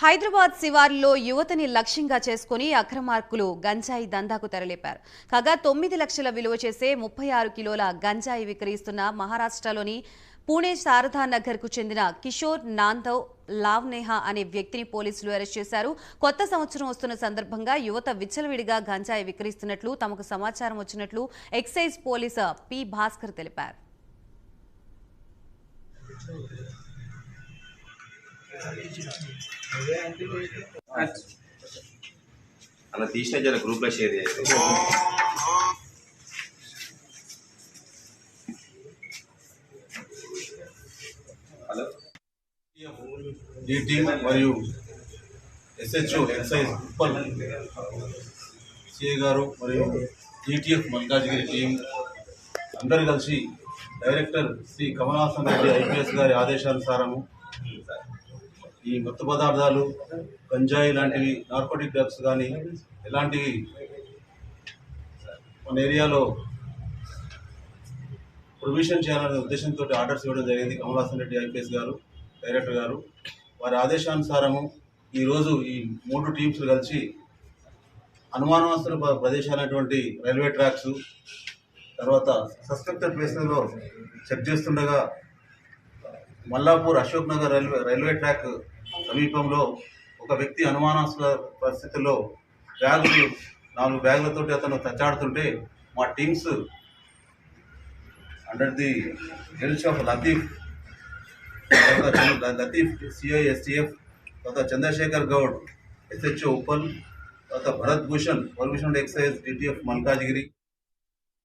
హైదరాబాద్ శివార్లో యువతని లక్ష్యంగా చేసుకుని అక్రమార్కులు గంజాయి దందాకు తెరలేపారు. కాగా 9 లక్షల విలువ చేసే 36 కిలోల గంజాయి విక్రయిస్తున్న మహారాష్ట్రలోని పూణే శారదానగర్ కు చెందిన కిషోర్ నాందవ్ లావ్నేహా అనే వ్యక్తిని పోలీసులు అరెస్ట్ చేశారు. కొత్త సంవత్సరం వస్తున్న సందర్భంగా యువత విచ్చలవిడిగా గంజాయి విక్రయిస్తున్నట్లు తమకు సమాచారం వచ్చినట్లు ఎక్సైజ్ పోలీసు పి భాస్కర్ తెలిపారు. అలా తీసిన జర గ్రూప్ లో షేర్ చేయండి. హలో టీం మరియు ఎస్హెచ్ఓ ఎక్సైజ్ ఉప్పల్ సిఐ గారు మరియు ఈటీఎఫ్ మల్కాజ్గిరి టీం అందరు కలిసి డైరెక్టర్ శ్రీ కమలాసన్ రెడ్డి ఐపీఎస్ గారి ఆదేశానుసారము ఈ మత్తు పదార్థాలు గంజాయి లాంటివి నార్కోటిక్ డ్రగ్స్ కానీ ఇలాంటివి మన ఏరియాలో ప్రొవిషన్ చేయాలనే ఉద్దేశంతో ఆర్డర్స్ ఇవ్వడం జరిగింది. కమలాసన్ రెడ్డి ఐపీఎస్ గారు డైరెక్టర్ గారు వారి ఆదేశానుసారము ఈరోజు ఈ 3 టీమ్స్ కలిసి అనుమానాస్పద ప్రదేశాలైనటువంటి రైల్వే ట్రాక్స్ తర్వాత సస్పెక్టెడ్ ప్లేస్లలో చెక్ చేస్తుండగా మల్లాపూర్ అశోక్ నగర్ రైల్వే ట్రాక్ సమీపంలో ఒక వ్యక్తి అనుమానాస్పద పరిస్థితుల్లో 4 బ్యాగులతో అతను తచ్చాడుతుంటే మా teams under the help of Latif CI STF తర్వాత చంద్రశేఖర్ గౌడ్ ఎస్హెచ్ఓ ఉప్పల్ తర్వాత భరత్ భూషణ్ ఎక్సైజ్ డిటిఎఫ్ మల్కాజ్గిరి